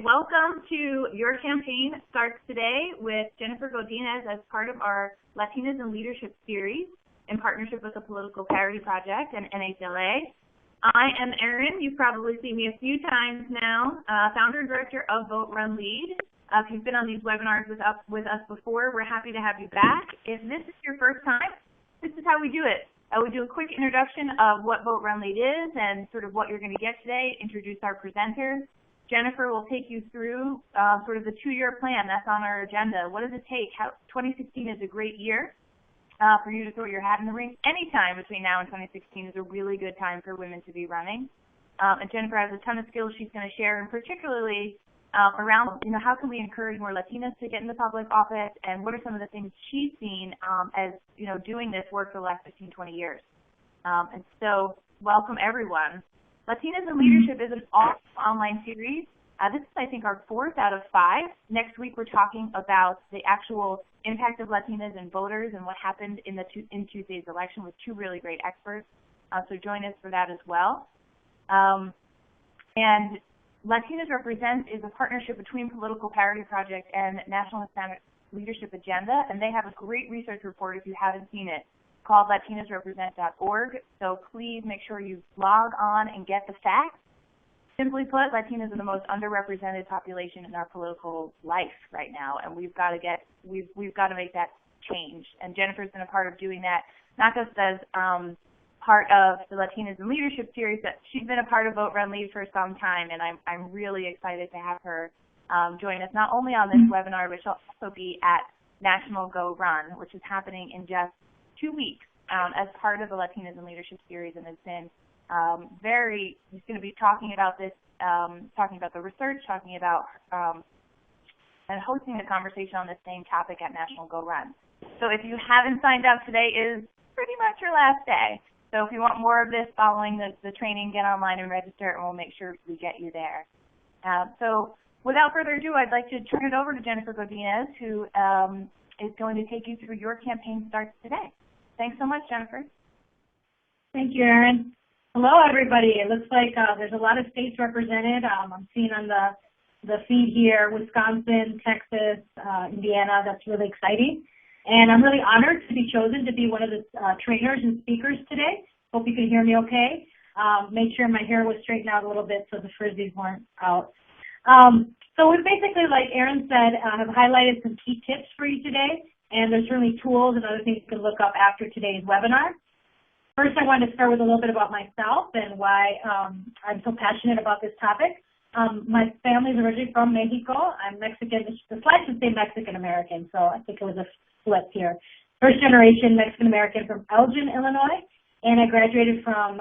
welcome to Your Campaign Starts Today with Jennifer Godinez as part of our Latinas in Leadership series in partnership with the Political Parity Project and NHLA. I am Erin. You've probably seen me a few times now, founder and director of VoteRunLead. If you've been on these webinars with us before, we're happy to have you back. If this is your first time, this is how we do it. We do a quick introduction of what VoteRunLead is and sort of what you're going to get today, introduce our presenters. Jennifer will take you through sort of the 2-year plan that's on our agenda. What does it take? 2016 is a great year for you to throw your hat in the ring. Any time between now and 2016 is a really good time for women to be running. And Jennifer has a ton of skills she's going to share, and particularly around, how can we encourage more Latinas to get into public office, and what are some of the things she's seen as, doing this work for the last 15, 20 years. And so, welcome everyone. Latinas in Leadership is an online series. This is, I think, our 4th out of 5. Next week, we're talking about the actual impact of Latinas and voters and what happened in Tuesday's election with 2 really great experts. So join us for that as well. And Latinas Represent is a partnership between Political Parity Project and National Hispanic Leadership Agenda, and they have a great research report, if you haven't seen it, called LatinasRepresent.org. So please make sure you log on and get the facts. Simply put, Latinas are the most underrepresented population in our political life right now, and we've got to make that change. And Jennifer's been a part of doing that, not just as part of the Latinas in Leadership series, but she's been a part of VoteRunLead for some time, and I'm really excited to have her join us not only on this webinar, but she'll also be at National Go Run, which is happening in just 2 weeks as part of the Latinas in Leadership series, and has been he's going to be talking about this, talking about the research, talking about and hosting a conversation on the same topic at National Go Run. So if you haven't signed up, today is pretty much your last day. So if you want more of this following the training, get online and register, and we'll make sure we get you there. So without further ado, I'd like to turn it over to Jennifer Godinez, who is going to take you through Your Campaign Starts Today. Thanks so much, Jennifer. Thank you, Erin. Hello, everybody. It looks like there's a lot of states represented. I'm seeing on the feed here, Wisconsin, Texas, Indiana. That's really exciting. And I'm really honored to be chosen to be one of the trainers and speakers today. Hope you can hear me okay. Made sure my hair was straightened out a little bit so the frizzies weren't out. So we basically, like Erin said, have highlighted some key tips for you today. And there's certainly tools and other things you can look up after today's webinar. First, I wanted to start with a little bit about myself and why I'm so passionate about this topic. My family is originally from Mexico. I'm Mexican. The slide should say Mexican-American, so I think it was a flip here. First generation Mexican-American from Elgin, Illinois, and I graduated from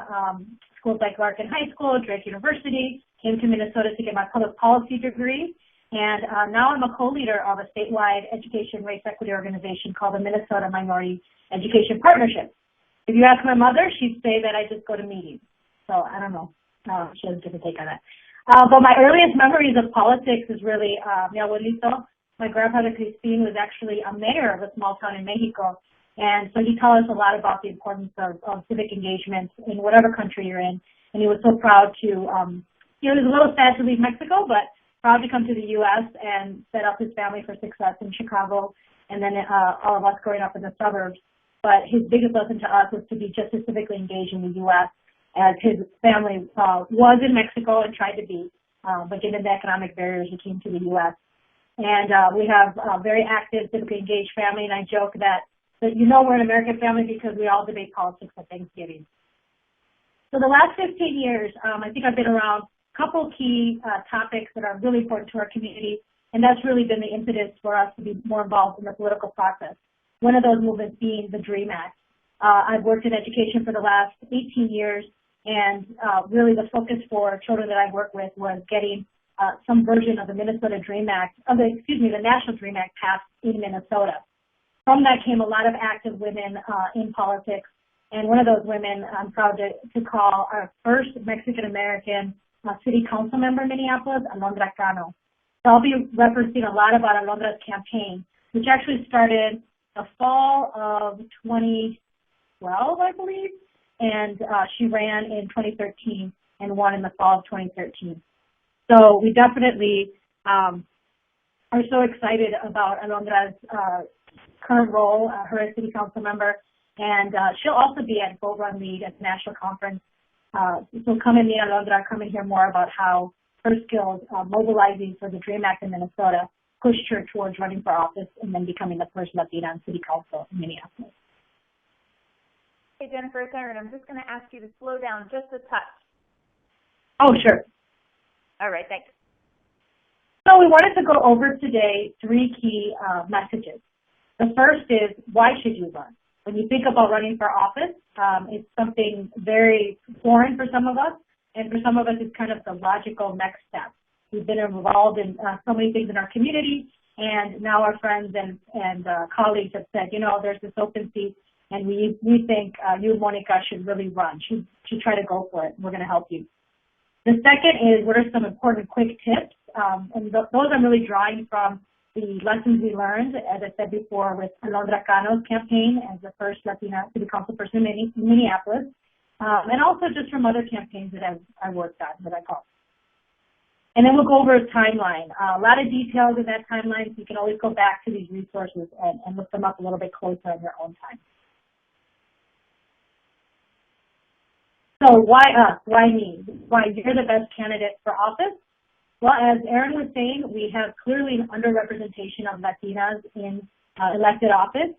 schools like Larkin High School, Drake University, came to Minnesota to get my public policy degree, and now I'm a co-leader of a statewide education race equity organization called the Minnesota Minority Education Partnership. If you ask my mother, she'd say that I just go to meetings. So I don't know. She has a different take on that. But my earliest memories of politics is really mi abuelito. My grandfather, Crispin, was actually a mayor of a small town in Mexico. And so he taught us a lot about the importance of civic engagement in whatever country you're in. And he was so proud to, he was a little sad to leave Mexico, but proud to come to the U.S. and set up his family for success in Chicago, and then all of us growing up in the suburbs. But his biggest lesson to us was to be just as civically engaged in the U.S. as his family was in Mexico and tried to be. But given the economic barriers, he came to the U.S. And we have a very active, civically engaged family, and I joke that we're an American family because we all debate politics at Thanksgiving. So the last 15 years, I think I've been around a couple key topics that are really important to our community, and that's really been the impetus for us to be more involved in the political process. One of those movements being the DREAM Act. I've worked in education for the last 18 years, and really the focus for children that I work with was getting some version of the Minnesota DREAM Act, the National DREAM Act passed in Minnesota. From that came a lot of active women in politics, and one of those women I'm proud to call our first Mexican-American city council member in Minneapolis, Alondra Cano. So I'll be referencing a lot about Alondra's campaign, which actually started the fall of 2012, I believe, and she ran in 2013 and won in the fall of 2013. So we definitely are so excited about Alondra's current role, her as city council member, and she'll also be at VoteRunLead at the national conference. So come and meet Alondra, come and hear more about how her skills mobilizing for the DREAM Act in Minnesota pushed her towards running for office and then becoming the first Latina on city council in Minneapolis. Hey, Jennifer, it's Erin. I'm just going to ask you to slow down just a touch. Oh, sure. All right, thanks. So we wanted to go over today 3 key messages. The first is, why should you run? When you think about running for office, it's something very foreign for some of us, and for some of us it's kind of the logical next step. We've been involved in so many things in our community, and now our friends and colleagues have said, you know, there's this open seat, and we think you, Monica, should really run. Should try to go for it. We're going to help you. The second is, what are some important quick tips? And those I'm really drawing from the lessons we learned, as I said before, with Alondra Cano's campaign as the first Latina city council person in Minneapolis, and also just from other campaigns that I worked on, that I called. And then we'll go over a timeline. A lot of details in that timeline, so you can always go back to these resources and look them up a little bit closer on your own time. So why us? Why me? Why you're the best candidate for office? Well, as Erin was saying, we have clearly an underrepresentation of Latinas in elected office.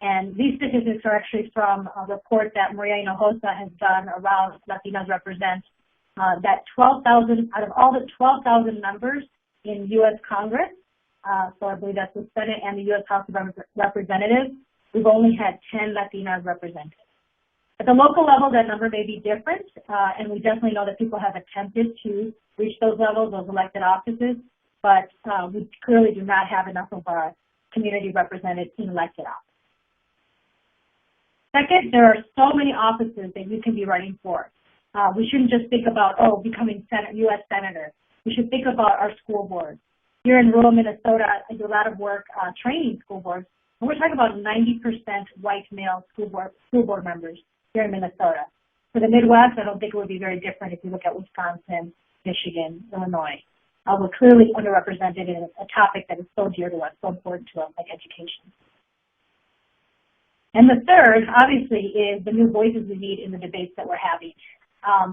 And these statistics are actually from a report that Maria Hinojosa has done around Latinas Represent, that 12,000, out of all the 12,000 members in U.S. Congress, so I believe that's the Senate and the U.S. House of Representatives, we've only had 10 Latinas represented. At the local level, that number may be different, and we definitely know that people have attempted to reach those levels, those elected offices, but we clearly do not have enough of our community represented in elected office. Second, there are so many offices that you can be running for. We shouldn't just think about, oh, becoming U.S. Senator. We should think about our school boards. Here in rural Minnesota, I do a lot of work training school boards, and we're talking about 90% white male school board members here in Minnesota. For the Midwest, I don't think it would be very different if you look at Wisconsin, Michigan, Illinois. We're clearly underrepresented in a topic that is so dear to us, so important to us, like education. And the third, obviously, is the new voices we need in the debates that we're having.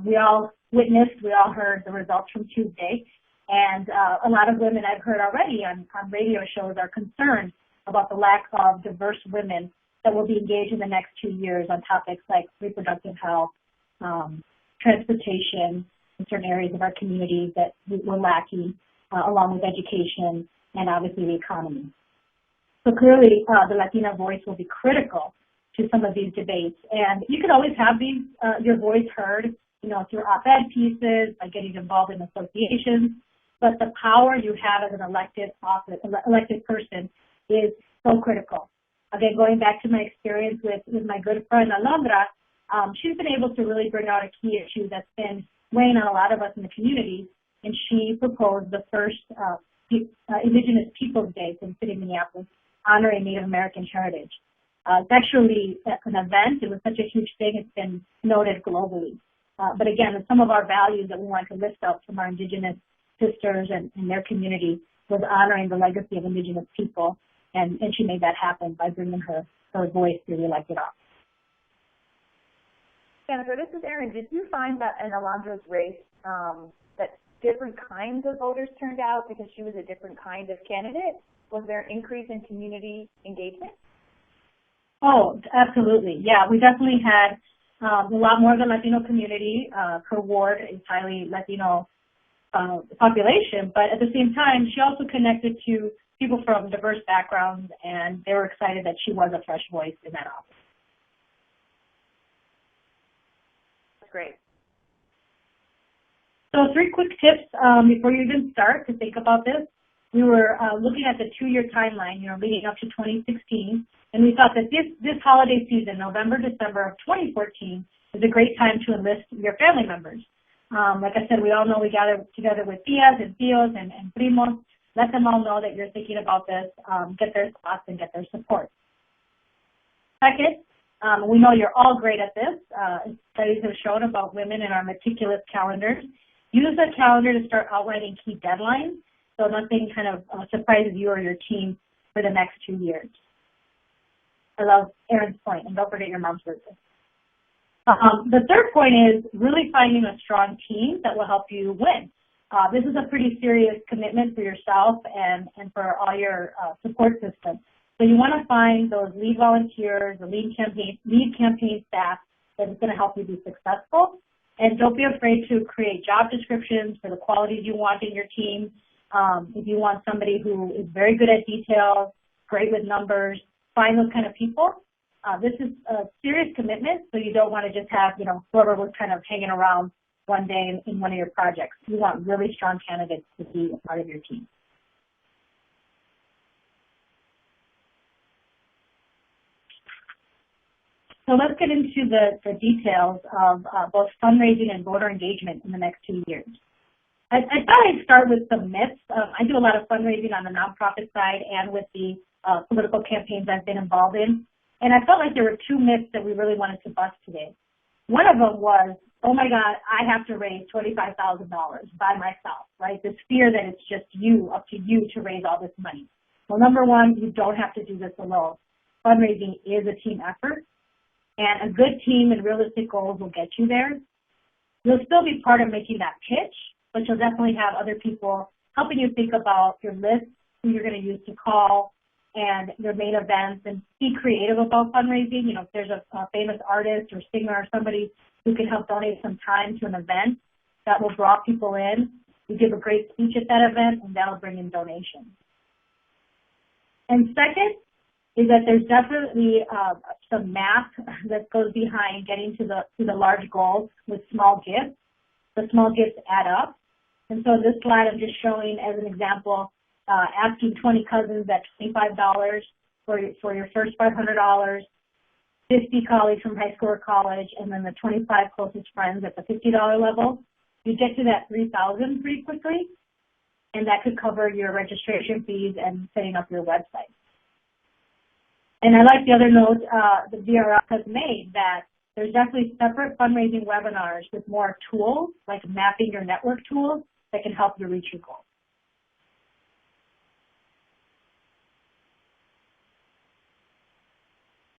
We all witnessed, we all heard the results from Tuesday, and a lot of women I've heard already on radio shows are concerned about the lack of diverse women that will be engaged in the next 2 years on topics like reproductive health, transportation in certain areas of our communities that we're lacking, along with education and obviously the economy. So clearly, the Latina voice will be critical to some of these debates. And you can always have these, your voice heard, you know, through op-ed pieces, by getting involved in associations. But the power you have as an elected person is so critical. Again, going back to my experience with my good friend Alondra, she's been able to really bring out a key issue that's been weighing on a lot of us in the community, and she proposed the first Indigenous Peoples Day in the city of Minneapolis, honoring Native American heritage. It's actually an event. It was such a huge thing. It's been noted globally. But again, some of our values that we want to lift up from our Indigenous sisters and their community was honoring the legacy of Indigenous people. And she made that happen by bringing her voice to the elected office. Jennifer, this is Erin. Did you find that in Alondra's race that different kinds of voters turned out because she was a different kind of candidate? Was there an increase in community engagement? Oh, absolutely. Yeah, we definitely had a lot more of the Latino community. Her ward is highly Latino population, but at the same time, she also connected to people from diverse backgrounds, and they were excited that she was a fresh voice in that office. That's great. So 3 quick tips before you even start to think about this. We were looking at the 2-year timeline, you know, leading up to 2016, and we thought that this holiday season, November, December of 2014, is a great time to enlist your family members. Like I said, we all know we gather together with tias and tios and primos. Let them all know that you're thinking about this, get their thoughts and get their support. Second, we know you're all great at this. Studies have shown about women in our meticulous calendars. Use a calendar to start outlining key deadlines so nothing kind of surprises you or your team for the next 2 years. I love Erin's point, and don't forget your mom's birthday. The third point is really finding a strong team that will help you win. This is a pretty serious commitment for yourself and for all your support systems. So you want to find those lead volunteers, the lead campaign staff that is going to help you be successful. And don't be afraid to create job descriptions for the qualities you want in your team. If you want somebody who is very good at details, great with numbers, find those kind of people. This is a serious commitment, so you don't want to just have, whoever was kind of hanging around one day in one of your projects. You want really strong candidates to be a part of your team. So let's get into the details of both fundraising and voter engagement in the next 2 years. I thought I'd start with some myths. I do a lot of fundraising on the nonprofit side and with the political campaigns I've been involved in. And I felt like there were 2 myths that we really wanted to bust today. One of them was, oh my God, I have to raise $25,000 by myself, right? This fear that it's just up to you to raise all this money. Well, number one, you don't have to do this alone. Fundraising is a team effort, and a good team and realistic goals will get you there. You'll still be part of making that pitch, but you'll definitely have other people helping you think about your list, who you're going to use to call, and your main events, and be creative about fundraising. If there's a famous artist or singer or somebody who can help donate some time to an event, that will draw people in. You give a great speech at that event, and that'll bring in donations. And second is that there's definitely some math that goes behind getting to the large goals with small gifts. The small gifts add up. And so in this slide, I'm just showing as an example, asking 20 cousins at $25 for your first $500, 50 colleagues from high school or college, and then the 25 closest friends at the $50 level. You get to that $3,000 pretty quickly, and that could cover your registration fees and setting up your website. And I like the other note the VRL has made, that there's definitely separate fundraising webinars with more tools, like mapping your network tools, that can help you reach your goals.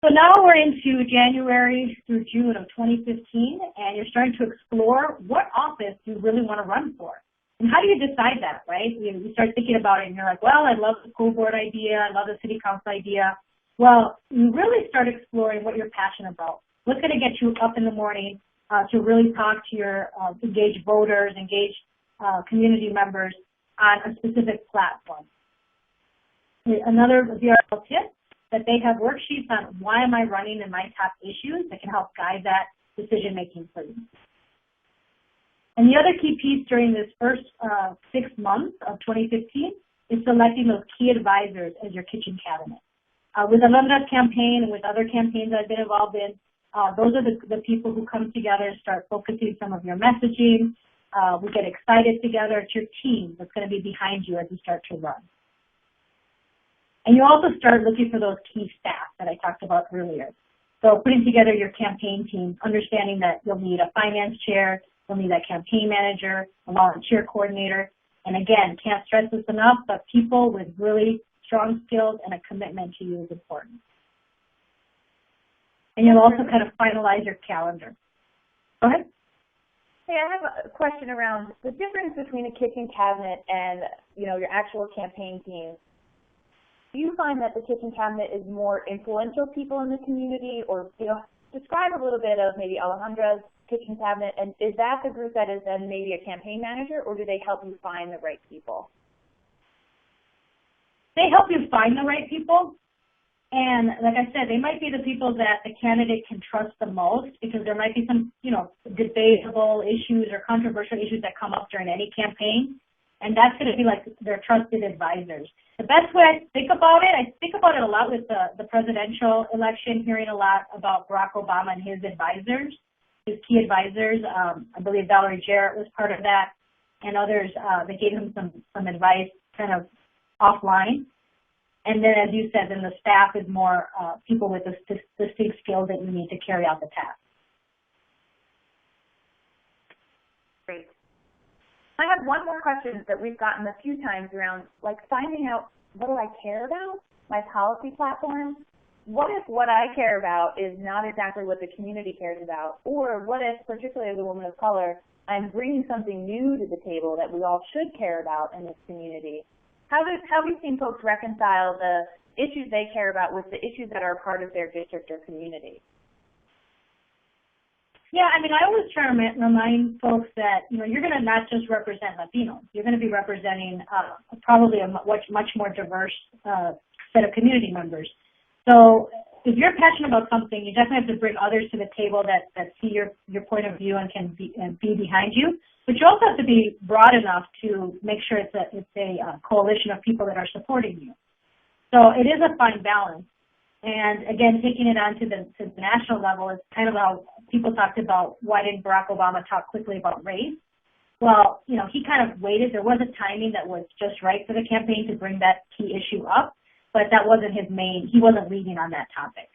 So now we're into January through June of 2015, and you're starting to explore what office you really want to run for. And how do you decide that, right? You start thinking about it, and you're like, well, I love the school board idea, I love the city council idea. Well, you really start exploring what you're passionate about. What's going to get you up in the morning to really talk to your engaged voters, engaged community members on a specific platform. Another VRL tip, that they have worksheets on why am I running and my top issues that can help guide that decision-making for you. And the other key piece during this first 6 months of 2015 is selecting those key advisors as your kitchen cabinet. With the Latinas campaign and with other campaigns I've been involved in, those are the people who come together, start focusing some of your messaging. We get excited together. It's your team that's going to be behind you as you start to run. And you also start looking for those key staff that I talked about earlier. So putting together your campaign team, understanding that you'll need a finance chair, you'll need a campaign manager, a volunteer coordinator. And again, can't stress this enough, but people with really strong skills and a commitment to you is important. And you'll also kind of finalize your calendar. Go ahead. Hey, I have a question around the difference between a kitchen cabinet and, your actual campaign team. Do you find that the kitchen cabinet is more influential people in the community, or describe a little bit of maybe Alejandra's kitchen cabinet, and is that the group that is then maybe a campaign manager, or do they help you find the right people? They help you find the right people, and like I said, they might be the people that the candidate can trust the most, because there might be some, debatable issues or controversial issues that come up during any campaign, and that's going to be like their trusted advisors. The best way I think about it a lot with the presidential election, hearing a lot about Barack Obama and his advisors, his key advisors. I believe Valerie Jarrett was part of that, and others that gave him some advice kind of offline. And then, as you said, then the staff is more people with the distinct skills that you need to carry out the task. Great. My I have one more question that we've gotten a few times around, like, finding out what do I care about, my policy platform. What if what I care about is not exactly what the community cares about? Or what if, particularly as a woman of color, I'm bringing something new to the table that we all should care about in this community? How have you seen folks reconcile the issues they care about with the issues that are part of their district or community? Yeah, I mean, I always try to remind folks that, you know, you're going to not just represent Latinos. You're going to be representing probably a much more diverse set of community members. So if you're passionate about something, you definitely have to bring others to the table that see your point of view and can be behind you. But you also have to be broad enough to make sure it's a coalition of people that are supporting you. So it is a fine balance. And again, taking it on to the national level is kind of how people talked about why didn't Barack Obama talk quickly about race. Well, you know, he kind of waited. There was a timing that was just right for the campaign to bring that key issue up, but that wasn't his main, he wasn't leading on that topic.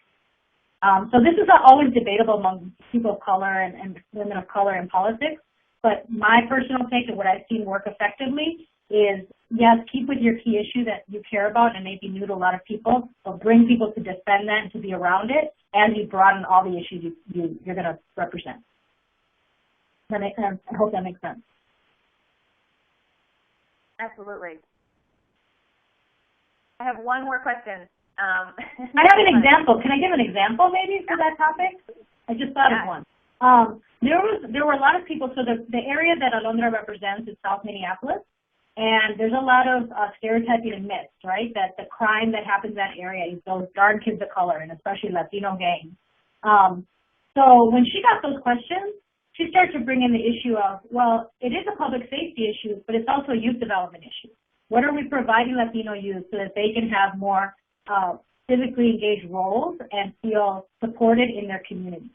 So this is always debatable among people of color and women of color in politics, but my personal take of what I've seen work effectively is, yes, keep with your key issue that you care about and may be new to a lot of people, but bring people to defend that and to be around it as you broaden all the issues you're going to represent. I hope that makes sense. Absolutely. I have one more question. I have an example. Can I give an example maybe for that topic? I just thought of one. There were a lot of people, so the area that Alondra represents is South Minneapolis, and there's a lot of stereotyping and myths, right, that the crime that happens in that area is those darn kids of color, and especially Latino gangs. So when she got those questions, she started to bring in the issue of, well, it is a public safety issue, but it's also a youth development issue. What are we providing Latino youth so that they can have more civically engaged roles and feel supported in their community?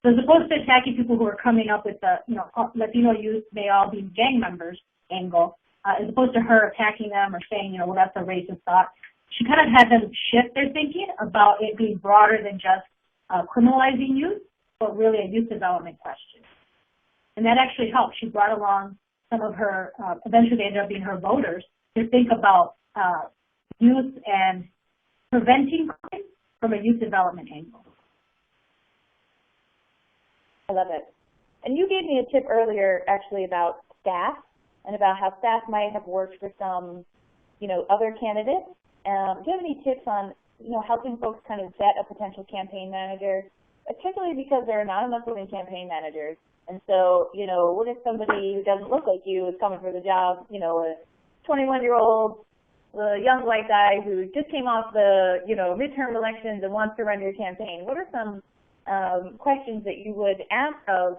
So as opposed to attacking people who are coming up with the, you know, Latino youth may all be gang members angle, as opposed to her attacking them or saying, you know, well, that's a racist thought, she kind of had them shift their thinking about it being broader than just criminalizing youth, but really a youth development question. And that actually helped. She brought along some of her, eventually they ended up being her voters, to think about youth and preventing crime from a youth development angle. I love it. And you gave me a tip earlier, actually, about staff and about how staff might have worked for some, you know, other candidates. Do you have any tips on, you know, helping folks kind of vet a potential campaign manager, particularly because there are not enough women campaign managers? And so, you know, what if somebody who doesn't look like you is coming for the job, you know, a 21-year-old, young white guy who just came off the, you know, midterm elections and wants to run your campaign? What are some questions that you would ask of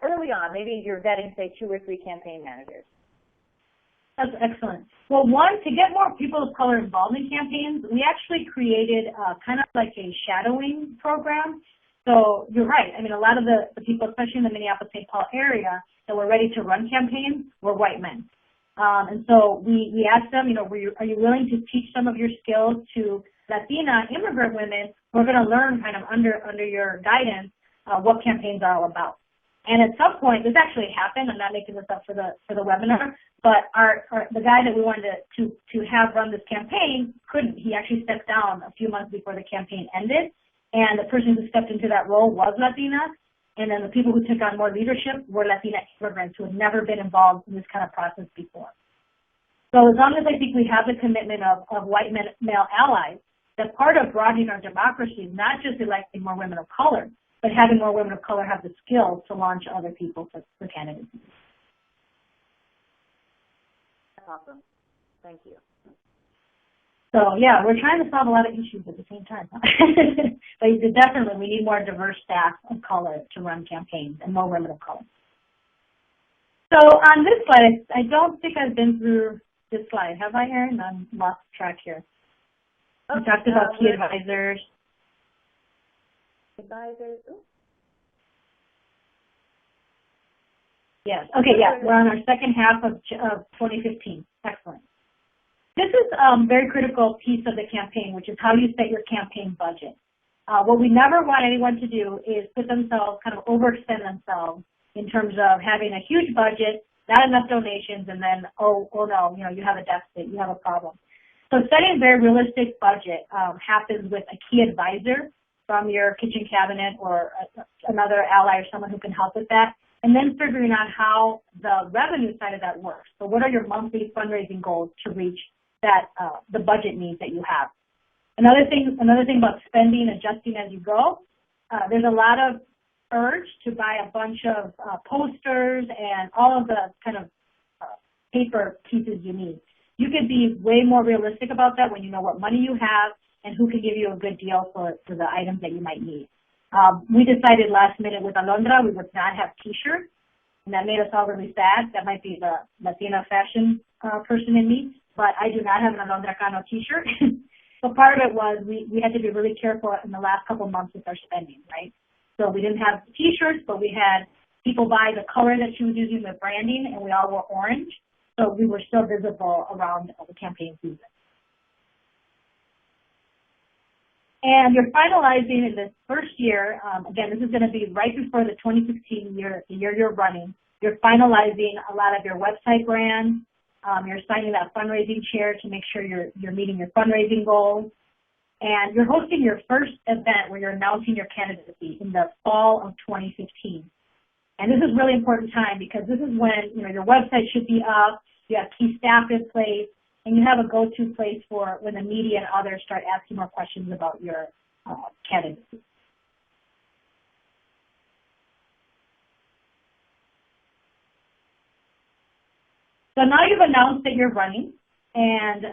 early on? Maybe you're vetting, say, 2 or 3 campaign managers. That's excellent. Well, one, to get more people of color involved in campaigns, we actually created kind of like a shadowing program. So you're right. I mean, a lot of the people, especially in the Minneapolis-St. Paul area, that were ready to run campaigns were white men. And so we asked them, you know, are you willing to teach some of your skills to Latina immigrant women who are going to learn kind of under your guidance what campaigns are all about? And at some point, this actually happened. I'm not making this up for the webinar, but the guy that we wanted to have run this campaign couldn't. He actually stepped down a few months before the campaign ended, and the person who stepped into that role was Latina, and then the people who took on more leadership were Latina immigrants who had never been involved in this kind of process before. So as long as I think we have the commitment of white male allies, that part of broadening our democracy is not just electing more women of color, but having more women of color have the skills to launch other people for candidacy. Awesome. Thank you. So, yeah, we're trying to solve a lot of issues at the same time. But definitely, we need more diverse staff of color to run campaigns and more women of color. So on this slide, I don't think I've been through this slide. Have I, Erin? I'm lost track here. We talked about key advisors. Yes. Okay, yeah. We're on our second half of 2015. Excellent. This is a very critical piece of the campaign, which is how you set your campaign budget. What we never want anyone to do is put themselves, kind of overextend themselves in terms of having a huge budget not enough donations, and then, oh no, you have a deficit, you have a problem. So setting a very realistic budget happens with a key advisor from your kitchen cabinet or another ally or someone who can help with that, and then figuring out how the revenue side of that works. So what are your monthly fundraising goals to reach that the budget needs that you have? Another thing about spending, adjusting as you go, there's a lot of urge to buy a bunch of posters and all of the kind of paper pieces you need. You can be way more realistic about that when you know what money you have and who can give you a good deal for the items that you might need. We decided last minute with Alondra we would not have T-shirts, and that made us all really sad. That might be the Latina fashion person in me, but I do not have an Alondra Cano T-shirt. So part of it was we had to be really careful in the last couple of months with our spending, right? So we didn't have T-shirts, but we had people buy the color that she was using, the branding, and we all wore orange. So we were still visible around the campaign season. And you're finalizing in this first year, again, this is going to be right before the 2016 year, the year you're running. You're finalizing a lot of your website brands. You're assigning that fundraising chair to make sure you're meeting your fundraising goals. And you're hosting your first event where you're announcing your candidacy in the fall of 2015. And this is really important time because this is when your website should be up, you have key staff in place, and you have a go-to place for when the media and others start asking more questions about your candidacy. So now you've announced that you're running, and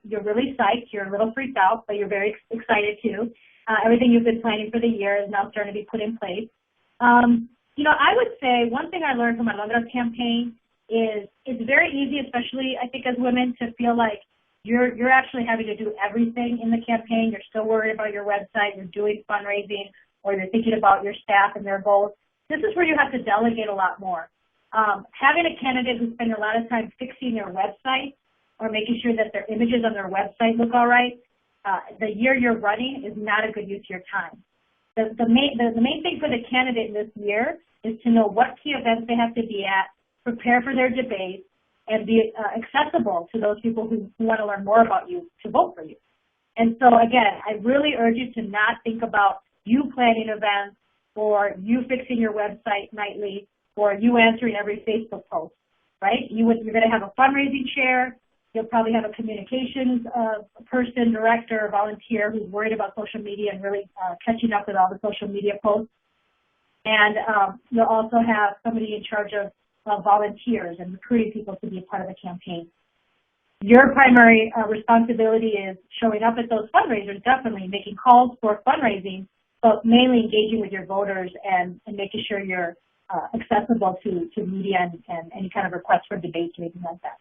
you're really psyched, you're a little freaked out, but you're very excited too. Everything you've been planning for the year is now starting to be put in place. I would say one thing I learned from my Alondra's campaign is it's very easy, especially I think as women, to feel like you're actually having to do everything in the campaign. You're still worried about your website, you're doing fundraising, or you're thinking about your staff and their goals. This is where you have to delegate a lot more. Having a candidate who spends a lot of time fixing their website or making sure that their images on their website look all right, the year you're running is not a good use of your time. The main thing for the candidate in this year is to know what key events they have to be at, prepare for their debate, and be accessible to those people who want to learn more about you to vote for you. And so, again, I really urge you to not think about you planning events or you fixing your website nightly or you answering every Facebook post, right? You're going to have a fundraising chair. You'll probably have a communications person, director, or volunteer who's worried about social media and really catching up with all the social media posts. And you'll also have somebody in charge of volunteers and recruiting people to be a part of the campaign. Your primary responsibility is showing up at those fundraisers, definitely making calls for fundraising, but mainly engaging with your voters and making sure you're accessible to media and any kind of requests for debates or anything like that.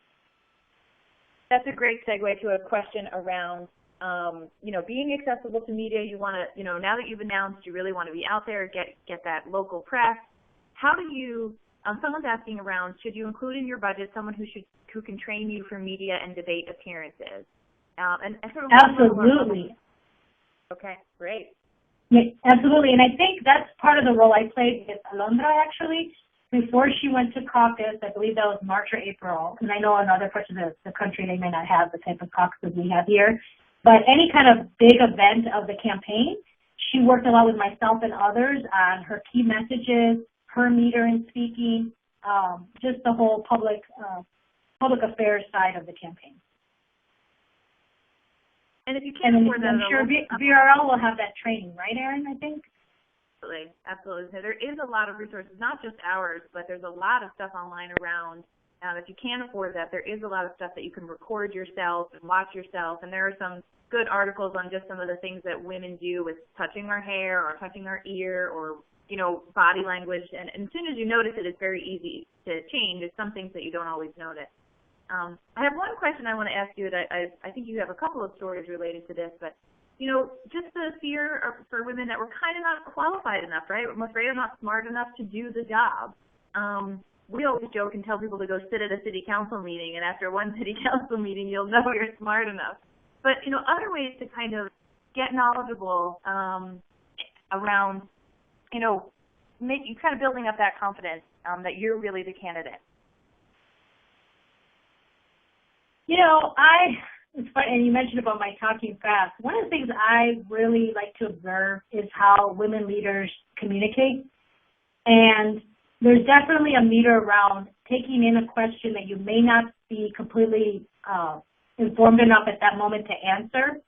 That's a great segue to a question around, being accessible to media. You want to, now that you've announced, you really want to be out there, get that local press. How do you? Someone's asking around, should you include in your budget someone who can train you for media and debate appearances? And sort of absolutely. Okay, great. Yeah, absolutely, and I think that's part of the role I played with Alondra actually. Before she went to caucus, I believe that was March or April, and I know in other parts of the country they may not have the type of caucuses we have here, but any kind of big event of the campaign, she worked a lot with myself and others on her key messages, her meter in speaking, just the whole public affairs side of the campaign. And if you can't afford that, I'm sure VRL will have that training, right, Erin, I think? Absolutely. So there is a lot of resources, not just ours, but there's a lot of stuff online around. If you can't afford that, there is a lot of stuff that you can record yourself and watch yourself, and there are some good articles on just some of the things that women do with touching our hair or touching our ear or, body language. And as soon as you notice it, it's very easy to change. It's some things that you don't always notice. I have one question I want to ask you that I think you have a couple of stories related to this, but just the fear for women that we're kind of not qualified enough, right? We're afraid we're not smart enough to do the job. We always joke and tell people to go sit at a city council meeting, and after one city council meeting, you'll know you're smart enough. But, other ways to kind of get knowledgeable around, kind of building up that confidence that you're really the candidate. You know, it's funny, and you mentioned about my talking fast. One of the things I really like to observe is how women leaders communicate. And there's definitely a meter around taking in a question that you may not be completely informed enough at that moment to answer,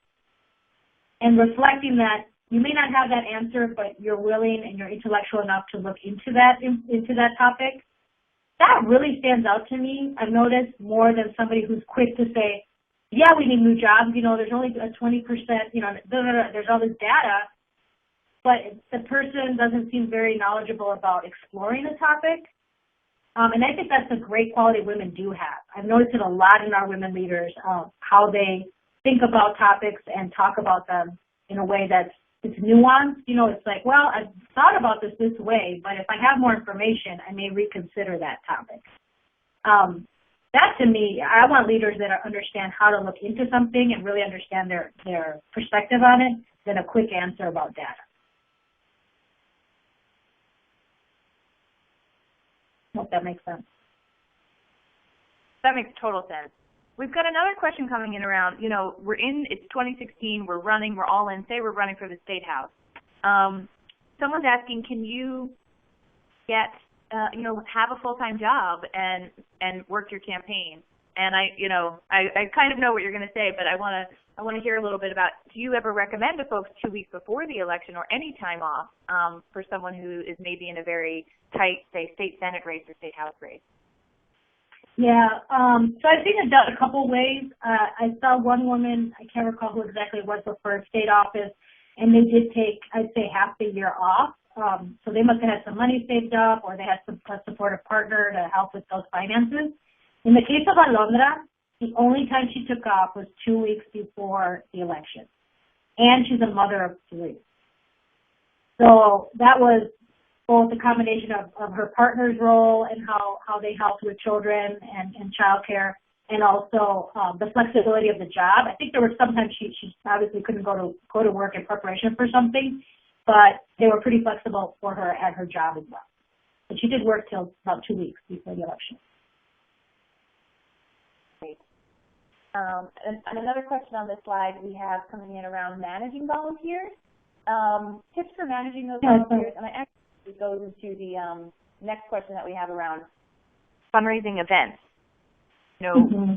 and reflecting that you may not have that answer, but you're willing and you're intellectual enough to look into that topic. That really stands out to me. I've noticed more than somebody who's quick to say, yeah, we need new jobs. You know, there's only a 20%, you know, there's all this data, but the person doesn't seem very knowledgeable about exploring the topic. And I think that's a great quality women do have. I've noticed it a lot in our women leaders, how they think about topics and talk about them in a way that's nuanced. You know, it's like, well, I've thought about this way, but if I have more information, I may reconsider that topic. That to me, I want leaders that understand how to look into something and really understand their perspective on it than a quick answer about data. Hope that makes sense. That makes total sense. We've got another question coming in around, you know, it's 2016, we're running, we're all in, say we're running for the State House. Someone's asking, can you get, have a full-time job and work your campaign? And I kind of know what you're going to say, but I want to hear a little bit about, do you ever recommend to folks 2 weeks before the election or any time off for someone who is maybe in a very tight, say, state Senate race or state House race? Yeah, so I think I've done a couple ways. I saw one woman, I can't recall who exactly it was, but for a state office, and they did take, I'd say, half the year off. So they must have had some money saved up, or they had a supportive partner to help with those finances. In the case of Alondra, the only time she took off was 2 weeks before the election. And she's a mother of 3. So that was both a combination of her partner's role and how they helped with children and childcare, and also the flexibility of the job. I think there were sometimes she obviously couldn't go to work in preparation for something, but they were pretty flexible for her at her job as well. But she did work till about 2 weeks before the election. Great. And another question on this slide we have coming in around managing volunteers. Tips for managing those volunteers, and I actually it goes into the next question that we have around fundraising events,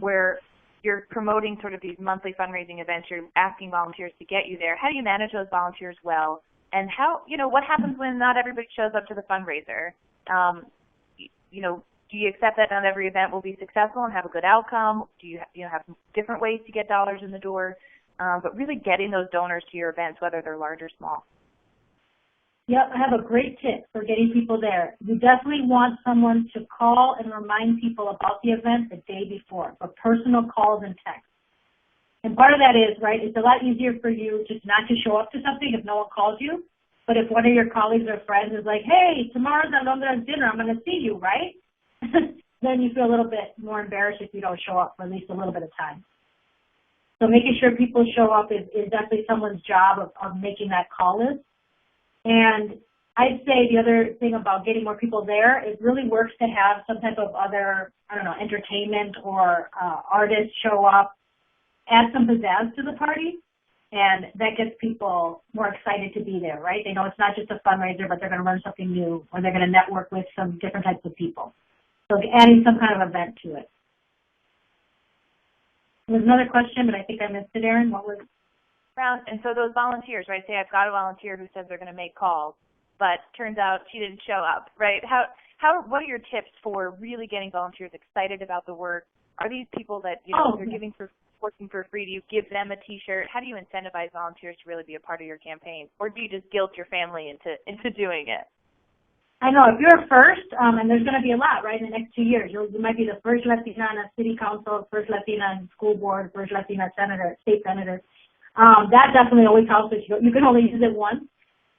where you're promoting sort of these monthly fundraising events, you're asking volunteers to get you there. How do you manage those volunteers well? And how, what happens when not everybody shows up to the fundraiser? Do you accept that not every event will be successful and have a good outcome? Do you have different ways to get dollars in the door? But really getting those donors to your events, whether they're large or small. Yep, I have a great tip for getting people there. You definitely want someone to call and remind people about the event the day before, for personal calls and texts. And part of that is, right, it's a lot easier for you just not to show up to something if no one calls you. But if one of your colleagues or friends is like, hey, tomorrow's Alondra's dinner, I'm going to see you, right? Then you feel a little bit more embarrassed if you don't show up for at least a little bit of time. So making sure people show up is definitely someone's job of making that call list. And I'd say the other thing about getting more people there, it really works to have some type of other, entertainment or artists show up, add some pizzazz to the party, and that gets people more excited to be there, right? They know it's not just a fundraiser, but they're going to learn something new, or they're going to network with some different types of people. So adding some kind of event to it. There was another question, but I think I missed it, Erin. What was? And so those volunteers, right, say I've got a volunteer who says they're going to make calls, but turns out she didn't show up, right? What are your tips for really getting volunteers excited about the work? Are these people that, they're working for free? Do you give them a T-shirt? How do you incentivize volunteers to really be a part of your campaign? Or do you just guilt your family into doing it? I know, if you're first, and there's going to be a lot, right, in the next 2 years. You might be the first Latina in a city council, first Latina in school board, first Latina senator, state senator. That definitely always helps. You can only use it once.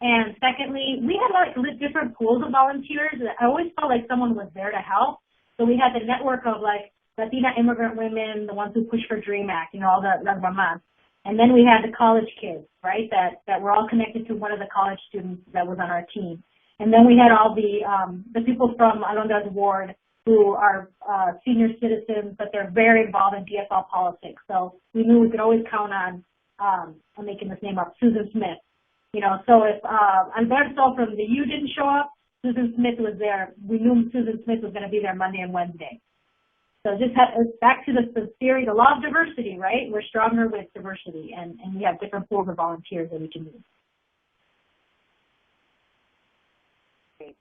And secondly, we had different pools of volunteers. I always felt like someone was there to help. So we had the network of Latina immigrant women, the ones who push for DREAM Act, all the las mamás. And then we had the college kids, right, that were all connected to one of the college students that was on our team. And then we had all the people from Alondra's ward who are senior citizens, but they're very involved in DFL politics. So we knew we could always count on, I'm making this name up, Susan Smith. You know, so if Alberto from the U didn't show up, Susan Smith was there. We knew Susan Smith was going to be there Monday and Wednesday. So just back to the theory, the law of diversity, right? We're stronger with diversity, and we have different pools of volunteers that we can use. Great.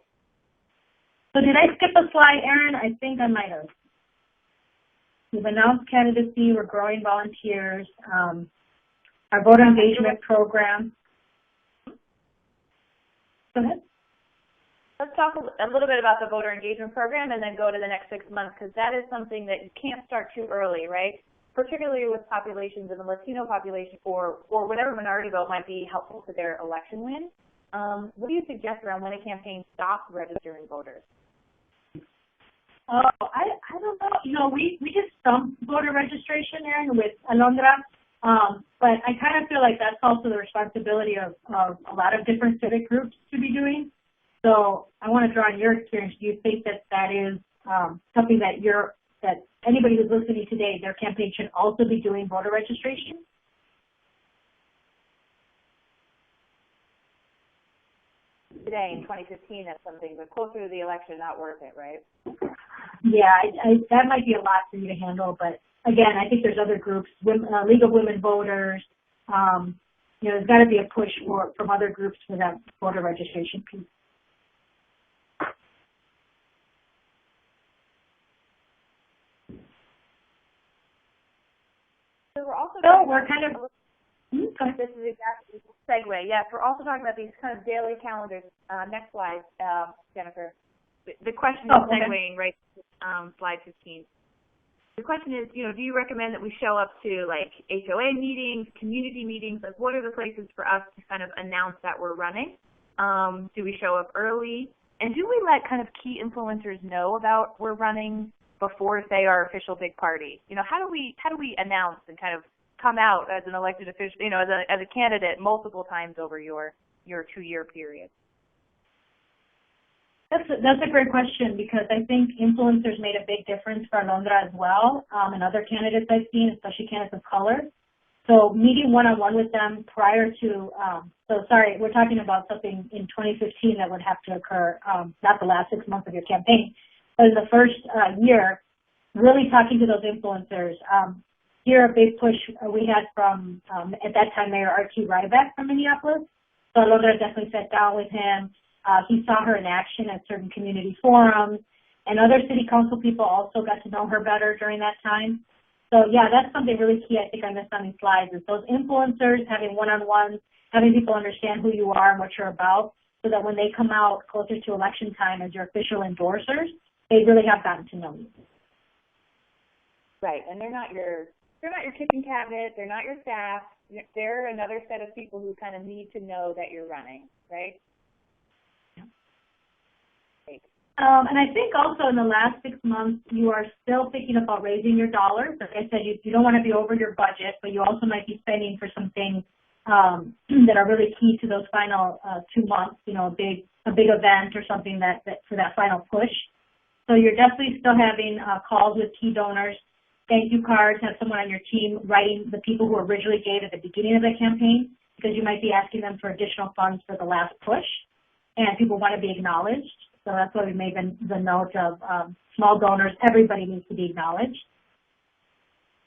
So did I skip a slide, Erin? I think I might have. We've announced candidacy. We're growing volunteers. Our voter engagement program. Go ahead. Let's talk a little bit about the voter engagement program and then go to the next 6 months, because that is something that you can't start too early, right? Particularly with populations of the Latino population or whatever minority vote might be helpful to their election win. What do you suggest around when a campaign stops registering voters? Oh, I don't know. You know, we did some voter registration, Erin, with Alondra, but I kind of feel like that's also the responsibility of a lot of different civic groups to be doing. So I want to draw on your experience. Do you think that that is something that that anybody who's listening today, their campaign should also be doing voter registration? Today in 2015, that's something, but closer to the election, not worth it, right? Yeah, that might be a lot for you to handle. But again, I think there's other groups, League of Women Voters. You know, there's got to be a push from other groups for that voter registration piece. So we're also this is exactly the segue. Yes, we're also talking about these kind of daily calendars. Next slide, Jennifer. The question is segueing right to slide 15. The question is, you know, do you recommend that we show up to like HOA meetings, community meetings? Like, what are the places for us to kind of announce that we're running? Do we show up early? And do we let kind of key influencers know about we're running before, say, our official big party? You know, how do we announce and kind of come out as an elected official, you know, as a candidate multiple times over your 2-year period? That's a great question, because I think influencers made a big difference for Alondra as well, and other candidates I've seen, especially candidates of color. So meeting one-on-one with them prior to, we're talking about something in 2015 that would have to occur, not the last 6 months of your campaign, but in the first year, really talking to those influencers. Here, a big push we had from, at that time, Mayor R.T. Ryback from Minneapolis. So Alondra definitely sat down with him. He saw her in action at certain community forums, and other city council people also got to know her better during that time. So yeah, that's something really key I think I missed on these slides, is those influencers having one-on-ones, having people understand who you are and what you're about, so that when they come out closer to election time as your official endorsers, they really have gotten to know you. Right, and they're not your kitchen cabinet, they're not your staff, they're another set of people who kind of need to know that you're running, right? And I think also in the last 6 months, you are still thinking about raising your dollars. Like I said, you don't want to be over your budget, but you also might be spending for some things that are really key to those final 2 months, you know, a big event or something that for that final push. So you're definitely still having calls with key donors, thank you cards, have someone on your team writing the people who originally gave at the beginning of the campaign, because you might be asking them for additional funds for the last push, and people want to be acknowledged. So that's why we made the note of small donors. Everybody needs to be acknowledged.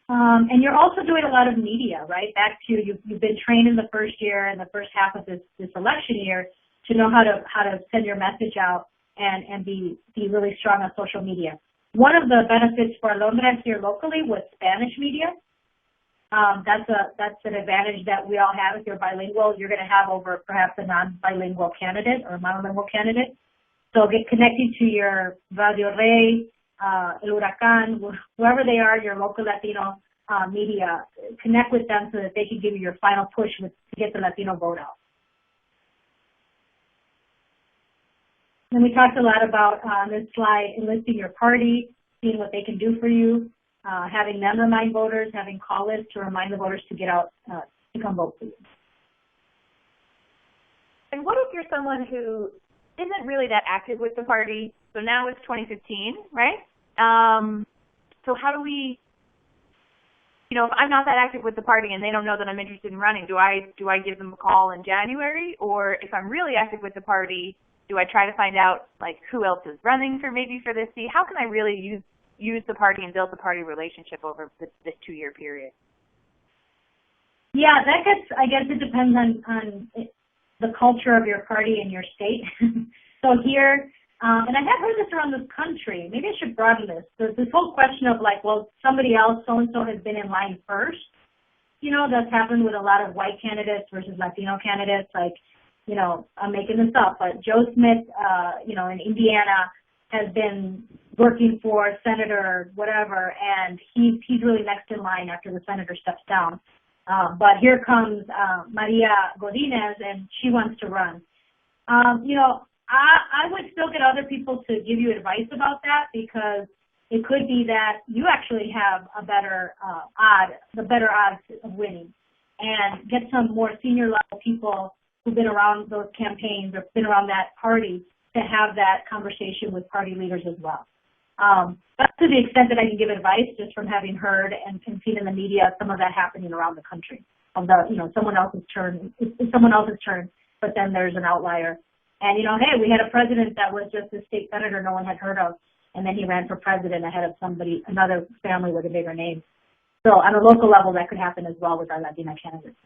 And you're also doing a lot of media, right? Back to you've been trained in the first year and the first half of this election year to know how to send your message out and be really strong on social media. One of the benefits for Alondra here locally was Spanish media. That's an advantage that we all have. If you're bilingual, you're going to have over perhaps a non-bilingual candidate or a monolingual candidate. So get connected to your Radio Rey, El Huracán, whoever they are, your local Latino media. Connect with them so that they can give you your final push to get the Latino vote out. And we talked a lot about on this slide enlisting your party, seeing what they can do for you, having them remind voters, having call lists to remind the voters to get out to come vote for you. And what if you're someone who isn't really that active with the party, So now it's 2015, right? So how do we, you know, if I'm not that active with the party and they don't know that I'm interested in running, do I give them a call in January? Or if I'm really active with the party, do I try to find out, like, who else is running for this seat? How can I really use the party and build the party relationship over this 2-year period? Yeah, I guess it depends on the culture of your party and your state. So here, and I have heard this around this country, maybe I should broaden this. There's this whole question of like, well, somebody else, so-and-so has been in line first. You know, that's happened with a lot of white candidates versus Latino candidates. Like, you know, I'm making this up, but Joe Smith, you know, in Indiana has been working for senator whatever, and he's really next in line after the senator steps down. But here comes Maria Godinez, and she wants to run. You know, I would still get other people to give you advice about that, because it could be that you actually have a better odds of winning, and get some more senior level people who've been around those campaigns or been around that party to have that conversation with party leaders as well. That's to the extent that I can give advice, just from having heard and seen in the media some of that happening around the country. Of the, you know, someone else's turn, it's someone else's turn, but then there's an outlier. And, you know, hey, we had a president that was just a state senator no one had heard of, and then he ran for president ahead of another family with a bigger name. So on a local level, that could happen as well with our Latina candidates.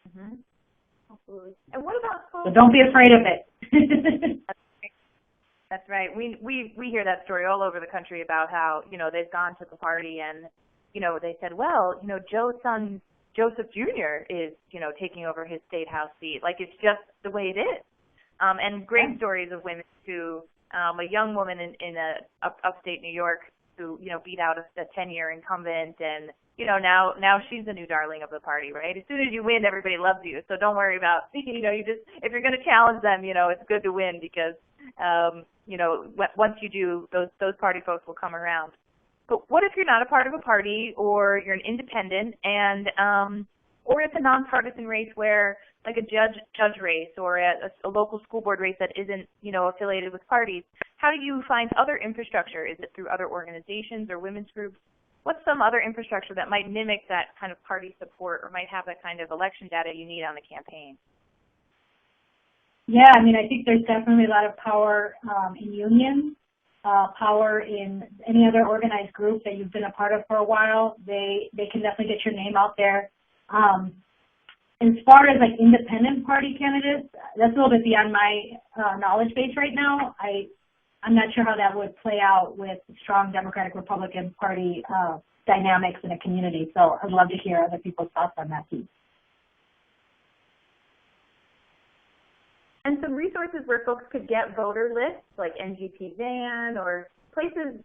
Mm-hmm. Absolutely. And what about folks? So don't be afraid of it. That's right. We hear that story all over the country about how, you know, they've gone to the party and, you know, they said, well, you know, Joe's son, Joseph Jr. is, you know, taking over his state house seat. Like, it's just the way it is. And great stories of women who, a young woman in upstate New York who, you know, beat out a 10-year incumbent, and, you know, now she's the new darling of the party, right? As soon as you win, everybody loves you. So don't worry about, you know, if you're going to challenge them, you know, it's good to win, because, you know, once you do, those party folks will come around. But what if you're not a part of a party, or you're an independent, and or it's a nonpartisan race where, like a judge race, or a local school board race that isn't, you know, affiliated with parties? How do you find other infrastructure? Is it through other organizations or women's groups? What's some other infrastructure that might mimic that kind of party support, or might have that kind of election data you need on the campaign? Yeah, I mean, I think there's definitely a lot of power in unions, power in any other organized group that you've been a part of for a while. They can definitely get your name out there. As far as like independent party candidates, that's a little bit beyond my knowledge base right now. I'm not sure how that would play out with strong Democratic Republican Party dynamics in a community. So I'd love to hear other people's thoughts on that piece. And some resources where folks could get voter lists, like NGP Van, or places,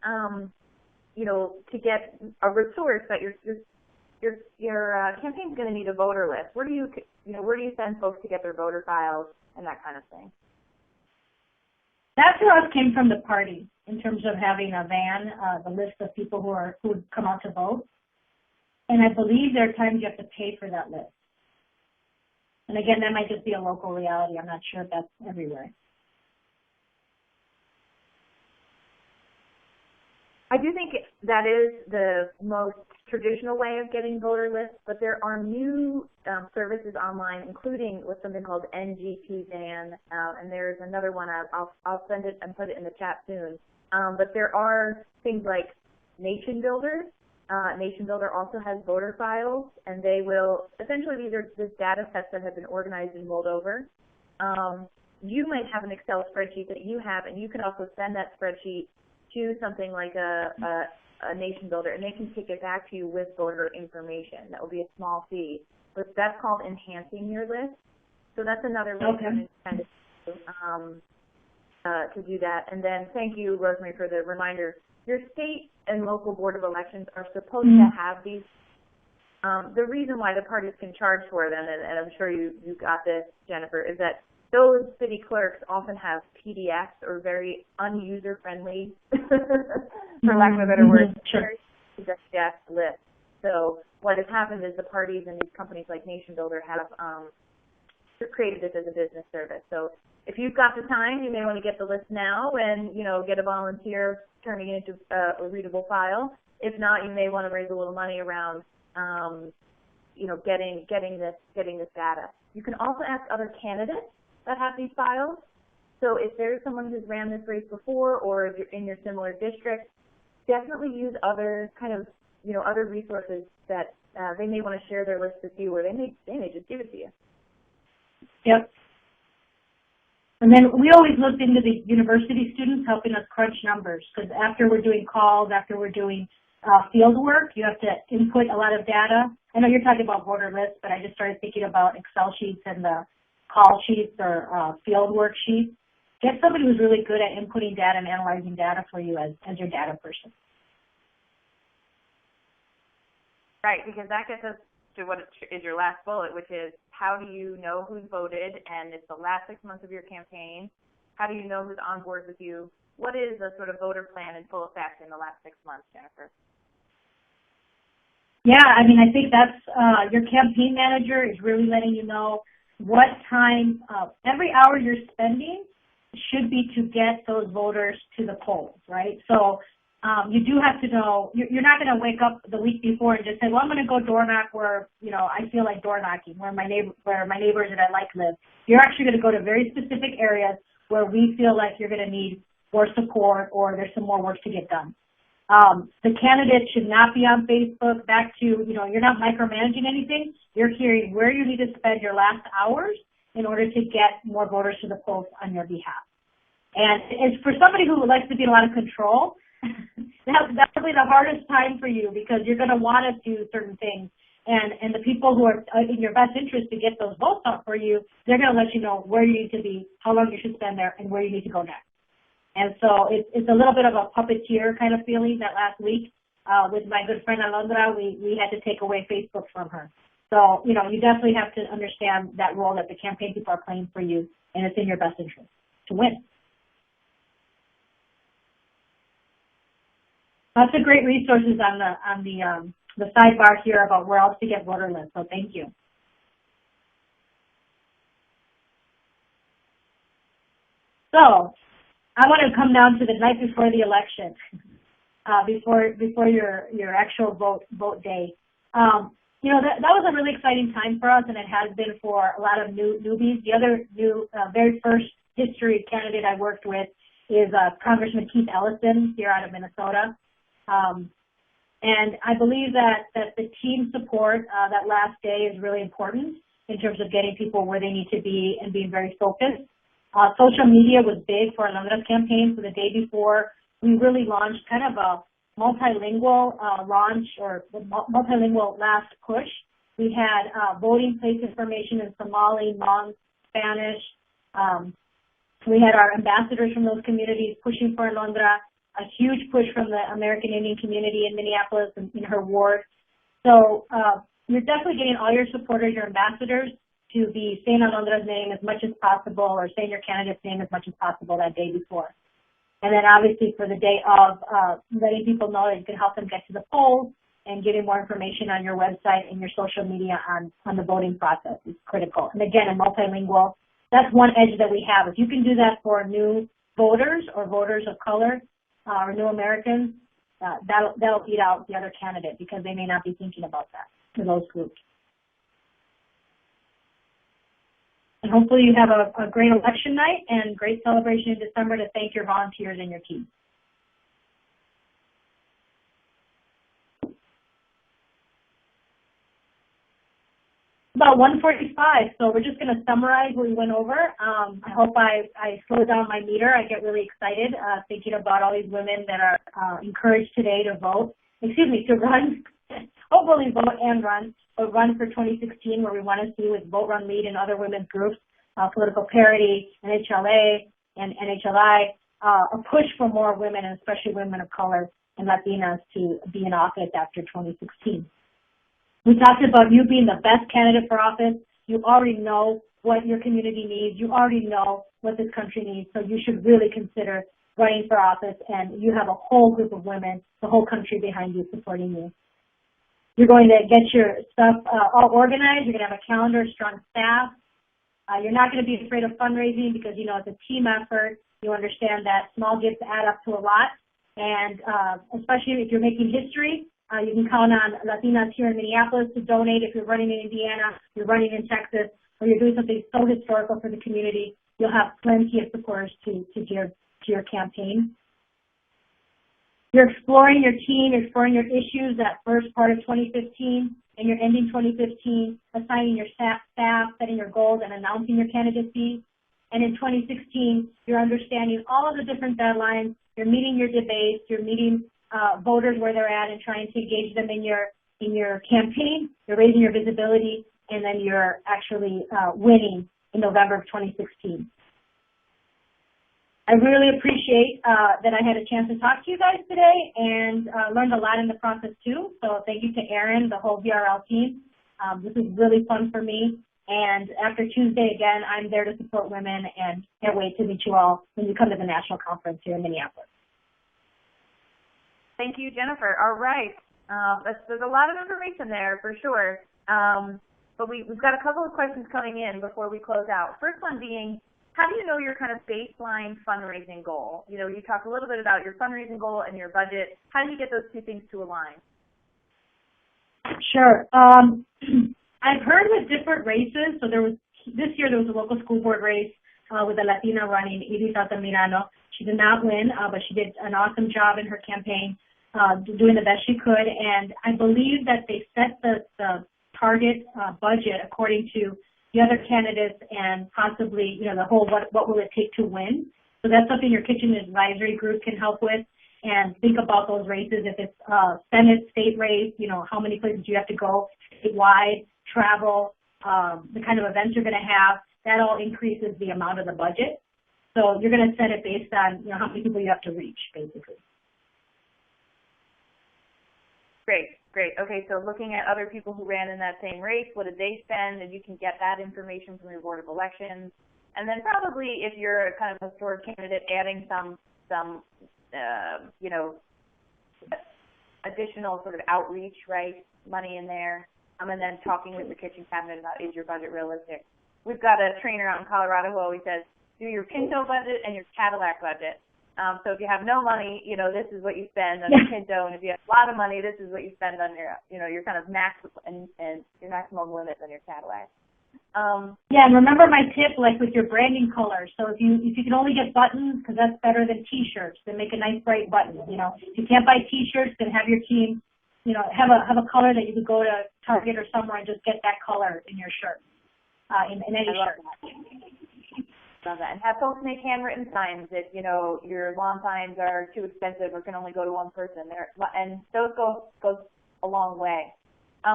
you know, to get a resource that your campaign's going to need a voter list. Where do you send folks to get their voter files and that kind of thing? That for us came from the party in terms of having a van, the list of people who would come out to vote. And I believe there are times you have to pay for that list. And again, that might just be a local reality. I'm not sure if that's everywhere. I do think that is the most traditional way of getting voter lists, but there are new services online, including with something called NGP Van, and there's another one. I'll send it and put it in the chat soon. But there are things like Nation Builder. Nation Builder also has voter files, and they will, essentially these are just data sets that have been organized and rolled over. You might have an Excel spreadsheet that you have, and you can also send that spreadsheet to something like a Nation Builder, and they can take it back to you with voter information. That will be a small fee, but that's called enhancing your list. So that's another way to kind of to do that. And then thank you, Rosemary, for the reminder. Your state and local board of elections are supposed to have these. The reason why the parties can charge for them, and I'm sure you got this, Jennifer, is that those city clerks often have PDFs or very un-user-friendly, for lack of a better word, PDFs lists. So what has happened is the parties and these companies like Nation Builder have created this as a business service. So if you've got the time, you may want to get the list now and, you know, get a volunteer turning it into a readable file. If not, you may want to raise a little money around, you know, getting this data. You can also ask other candidates that have these files. So if there's someone who's ran this race before, or if you're in your similar district, definitely use other kind of, you know, other resources that they may want to share their list with you, or they may just give it to you. Yep. And then we always looked into the university students helping us crunch numbers, because after we're doing calls, after we're doing field work, you have to input a lot of data. I know you're talking about voter lists, but I just started thinking about Excel sheets and the call sheets or field work sheets. Get somebody who's really good at inputting data and analyzing data for you as your data person. Right, because that gets us to what is your last bullet, which is how do you know who's voted, and it's the last 6 months of your campaign. How do you know who's on board with you? What is a sort of voter plan in full effect in the last 6 months, Jennifer? Yeah, I mean, I think that's your campaign manager is really letting you know what time, every hour you're spending should be to get those voters to the polls, right? So you do have to know, you're not going to wake up the week before and just say, well, I'm going to go door knock where, you know, I feel like door knocking, where my neighbors that I like live. You're actually going to go to very specific areas where we feel like you're going to need more support or there's some more work to get done. The candidate should not be on Facebook. Back to, you know, you're not micromanaging anything. You're hearing where you need to spend your last hours in order to get more voters to the polls on your behalf. And it's for somebody who likes to be in a lot of control, that's definitely the hardest time for you, because you're going to want to do certain things. And the people who are in your best interest to get those votes out for you, they're going to let you know where you need to be, how long you should spend there, and where you need to go next. And so it's a little bit of a puppeteer kind of feeling that last week with my good friend Alondra, we had to take away Facebook from her. So, you know, you definitely have to understand that role that the campaign people are playing for you, and it's in your best interest to win. Lots of great resources on the sidebar here about where else to get voter lists, so thank you. So I want to come down to the night before the election, before your actual vote day. You know, that was a really exciting time for us, and it has been for a lot of newbies. The other very first history candidate I worked with is Congressman Keith Ellison here out of Minnesota. And I believe that the team support that last day is really important in terms of getting people where they need to be and being very focused. Social media was big for Alondra's campaign. So the day before, we really launched kind of a multilingual launch, or multilingual last push. We had voting place information in Somali, Hmong, Spanish. We had our ambassadors from those communities pushing for Alondra, a huge push from the American Indian community in Minneapolis and in her ward. So you're definitely getting all your supporters, your ambassadors, to be saying Alondra's name as much as possible, or saying your candidate's name as much as possible that day before. And then obviously for the day of, letting people know that you can help them get to the polls, and getting more information on your website and your social media on the voting process is critical. And again, in multilingual, that's one edge that we have. If you can do that for new voters or voters of color or new Americans, that'll beat out the other candidate, because they may not be thinking about that for those groups. And hopefully you have a great election night and great celebration in December to thank your volunteers and your team. About 1:45, so we're just going to summarize what we went over. I hope I slowed down my meter. I get really excited thinking about all these women that are encouraged today to vote, to run, hopefully vote and run, but run for 2016, where we want to see with VoteRunLead and other women's groups, political parity, NHLA and NHLI, a push for more women, and especially women of color and Latinas, to be in office after 2016. We talked about you being the best candidate for office. You already know what your community needs. You already know what this country needs. So you should really consider running for office, and you have a whole group of women, the whole country behind you, supporting you. You're going to get your stuff all organized. You're going to have a calendar, strong staff. You're not going to be afraid of fundraising because you know it's a team effort. You understand that small gifts add up to a lot, and especially if you're making history, you can count on Latinas here in Minneapolis to donate. If you're running in Indiana, you're running in Texas, or you're doing something so historical for the community, you'll have plenty of supporters to your campaign. You're exploring your team, exploring your issues that first part of 2015, and you're ending 2015, assigning your staff, setting your goals, and announcing your candidacy. And in 2016, you're understanding all of the different deadlines, you're meeting your debates, you're meeting voters where they're at and trying to engage them in your campaign, you're raising your visibility, and then you're actually winning in November of 2016. I really appreciate that I had a chance to talk to you guys today and learned a lot in the process too. So thank you to Erin, the whole VRL team. This is really fun for me. And after Tuesday, again, I'm there to support women and can't wait to meet you all when you come to the national conference here in Minneapolis. Thank you, Jennifer. All right. There's a lot of information there for sure. But we've got a couple of questions coming in before we close out. First one being, how do you know your kind of baseline fundraising goal? You know, you talked a little bit about your fundraising goal and your budget. How do you get those two things to align? Sure. I've heard with different races. So this year there was a local school board race with a Latina running, Iris Altamirano. She did not win, but she did an awesome job in her campaign, doing the best she could. And I believe that they set the target budget according to the other candidates and possibly, you know, the whole what will it take to win. So that's something your kitchen advisory group can help with, and think about those races. If it's Senate, state race, you know, how many places do you have to go statewide, travel, the kind of events you're going to have, that all increases the amount of the budget. So you're going to set it based on, you know, how many people you have to reach, basically. Great. Great. Okay, so looking at other people who ran in that same race, what did they spend? And you can get that information from your Board of Elections. And then probably if you're a kind of historic candidate, adding some you know, additional sort of outreach, right, money in there. And then talking with the kitchen cabinet about, is your budget realistic? We've got a trainer out in Colorado who always says, do your Pinto budget and your Cadillac budget. So if you have no money, you know, this is what you spend on your Pinto, and if you have a lot of money, this is what you spend on your, you know, your kind of max and your maximum limits on your Cadillac. Yeah, and remember my tip, like with your branding color. So if you can only get buttons, because that's better than T-shirts, then make a nice bright button. You know, if you can't buy T-shirts, then have your team, you know, have a color that you could go to Target or somewhere and just get that color in your shirt, in any shirt. Love that. And have folks make handwritten signs if, you know, your lawn signs are too expensive or can only go to one person. And those goes a long way.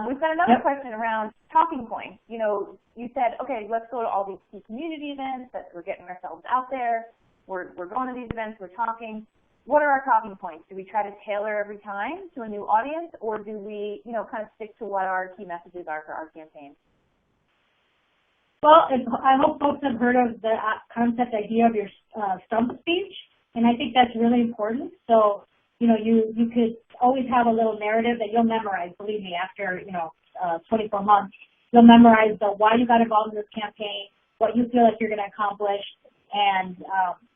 We've got another question around talking points. You know, you said, okay, let's go to all these key community events, that we're getting ourselves out there, we're going to these events, we're talking. What are our talking points? Do we try to tailor every time to a new audience, or do we, you know, kind of stick to what our key messages are for our campaign? Well, I hope folks have heard of the concept idea of your stump speech, and I think that's really important. So, you know, you could always have a little narrative that you'll memorize. Believe me, after, you know, 24 months, you'll memorize the why you got involved in this campaign, what you feel like you're going to accomplish, and,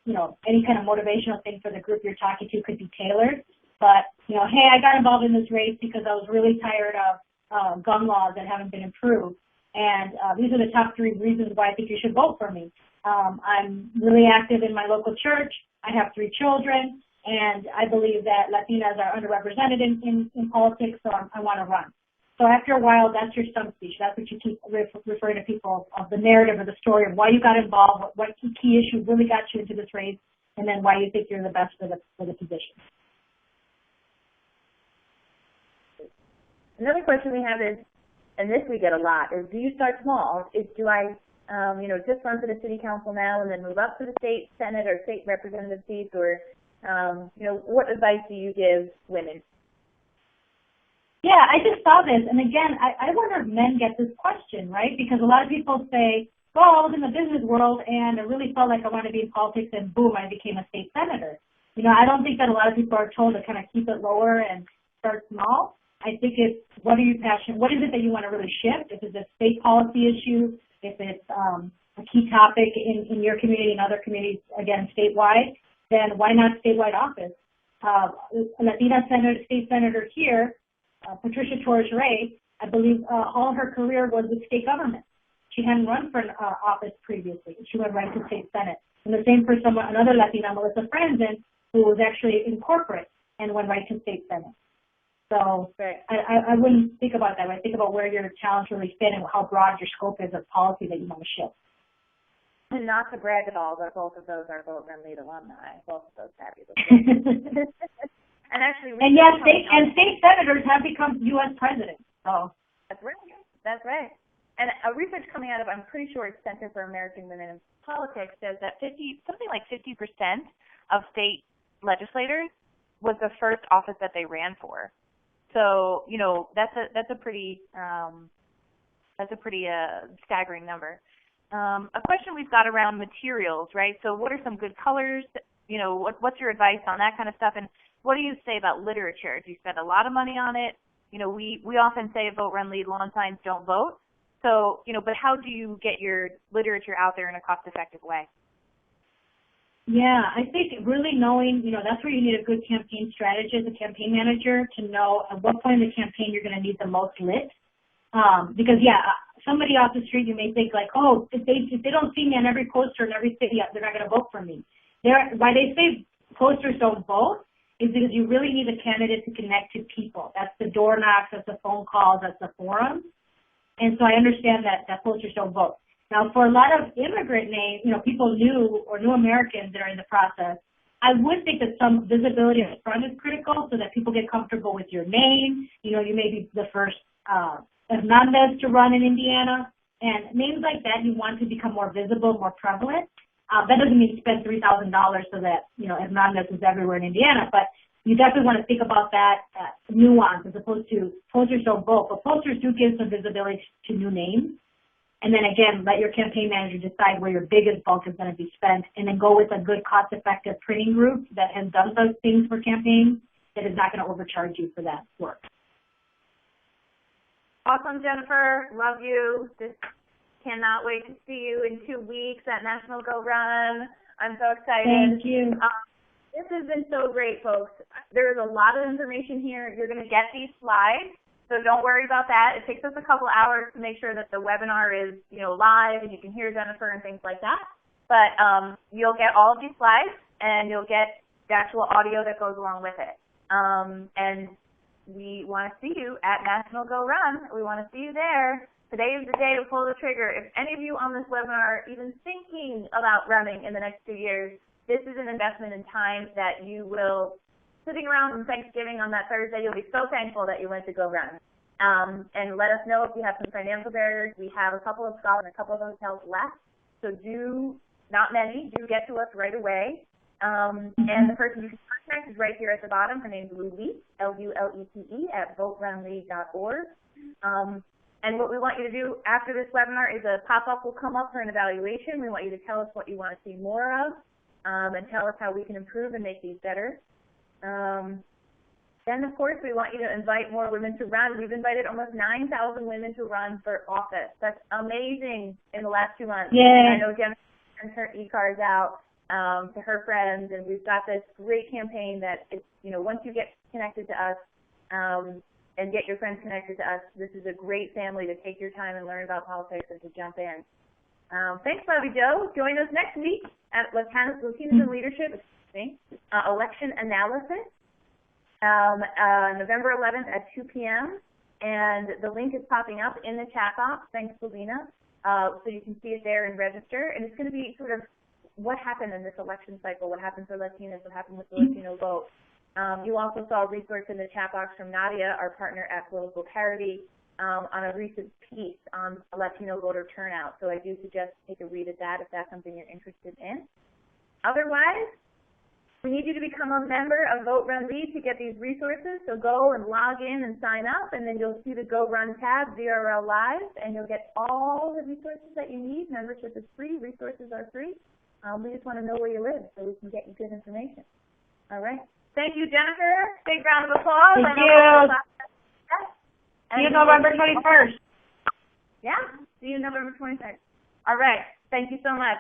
you know, any kind of motivational thing for the group you're talking to could be tailored. But, you know, hey, I got involved in this race because I was really tired of gun laws that haven't been improved. And these are the top 3 reasons why I think you should vote for me. I'm really active in my local church. I have 3 children, and I believe that Latinas are underrepresented in politics, so I want to run. So after a while, that's your stump speech. That's what you keep referring to people of the narrative or the story of why you got involved, what key issue really got you into this race, and then why you think you're the best for the position. Another question we have is, and this we get a lot, is do you start small? Do I, you know, just run for the city council now and then move up to the state senate or state representative seats, or, you know, what advice do you give women? Yeah, I just saw this, and again, I wonder if men get this question, right? Because a lot of people say, well, I was in the business world and I really felt like I wanted to be in politics, and boom, I became a state senator. You know, I don't think that a lot of people are told to kind of keep it lower and start small. I think it's, what are you passionate, what is it that you want to really shift? If it's a state policy issue, if it's, a key topic in your community and other communities, again, statewide, then why not statewide office? A Latina state senator here, Patricia Torres-Ray, I believe all her career was with state government. She hadn't run for an office previously. She went right to state senate. And the same for another Latina, Melissa Franzen, who was actually in corporate and went right to state senate. So I wouldn't think about that. I think about where your talents really fit and how broad your scope is of policy that you want to shift. And not to brag at all, but both of those are VoteRunLead alumni. Both of those fabulous. And actually, yes, state senators have become U.S. presidents. So that's right. That's right. And a research coming out of, I'm pretty sure it's Center for American Women in Politics, says that something like 50% of state legislators was the first office that they ran for. So, you know, that's a pretty staggering number. A question we've got around materials, right? So what are some good colors? You know, what's your advice on that kind of stuff? And what do you say about literature? Do you spend a lot of money on it? You know, we often say at VoteRunLead, lawn signs don't vote. So, you know, but how do you get your literature out there in a cost-effective way? Yeah, I think really knowing, you know, that's where you need a good campaign strategist, a campaign manager, to know at what point in the campaign you're going to need the most lit. Because, somebody off the street, you may think like, oh, if they don't see me on every poster in every city, they're not going to vote for me. Why they say posters don't vote is because you really need a candidate to connect to people. That's the door knocks, that's the phone calls, that's the forums. And so I understand that posters don't vote. Now, for a lot of immigrant names, you know, people new Americans that are in the process, I would think that some visibility up front is critical so that people get comfortable with your name. You know, you may be the first Hernandez to run in Indiana. And names like that, you want to become more visible, more prevalent. That doesn't mean you spend $3,000 so that, you know, Hernandez is everywhere in Indiana, but you definitely want to think about that nuance as opposed to posters don't vote, but posters do give some visibility to new names. And then again, let your campaign manager decide where your biggest bulk is going to be spent, and then go with a good cost-effective printing group that has done those things for campaigns that is not going to overcharge you for that work. Awesome, Jennifer. Love you. Just cannot wait to see you in 2 weeks at National Go Run. I'm so excited. Thank you. This has been so great, folks. There's a lot of information here. You're going to get these slides, so don't worry about that. It takes us a couple hours to make sure that the webinar is, you know, live and you can hear Jennifer and things like that. But you'll get all of these slides, and you'll get the actual audio that goes along with it. And we want to see you at National Go Run. We want to see you there. Today is the day to pull the trigger. If any of you on this webinar are even thinking about running in the next 2 years, this is an investment in time that you will, sitting around on Thanksgiving on that Thursday, you'll be so thankful that you went to Go Run. And let us know if you have some financial barriers. We have a couple of scholars and a couple of hotels left, so not many, do get to us right away. And the person you can contact is right here at the bottom. Her name is Lulete, L-U-L-E-T-E, at VoteRunLead.org. And what we want you to do after this webinar is a pop-up will come up for an evaluation. We want you to tell us what you want to see more of, and tell us how we can improve and make these better. Then, of course, we want you to invite more women to run. We've invited almost 9,000 women to run for office. That's amazing in the last 2 months. Yeah. I know Jennifer sends her e-cards out to her friends, and we've got this great campaign that, is, you know, once you get connected to us and get your friends connected to us, this is a great family to take your time and learn about politics and to jump in. Thanks, Bobby Joe. Join us next week at Latinas in Leadership, election analysis, November 11th at 2 p.m. And the link is popping up in the chat box. Thanks, Selena. So you can see it there and register. And it's going to be sort of what happened in this election cycle, what happened for Latinas, what happened with the Latino vote. You also saw a resource in the chat box from Nadia, our partner at Political Parity, on a recent piece on Latino voter turnout. So I do suggest take a read at that if that's something you're interested in. Otherwise, we need you to become a member of VoteRunLead to get these resources. So go and log in and sign up, and then you'll see the Go Run tab, VRL Live, and you'll get all the resources that you need. Membership is free. Resources are free. We just want to know where you live so we can get you good information. All right. Thank you, Jennifer. Big round of applause. Thank you. See you November 21st. Yeah, see you November 21st. All right. Thank you so much.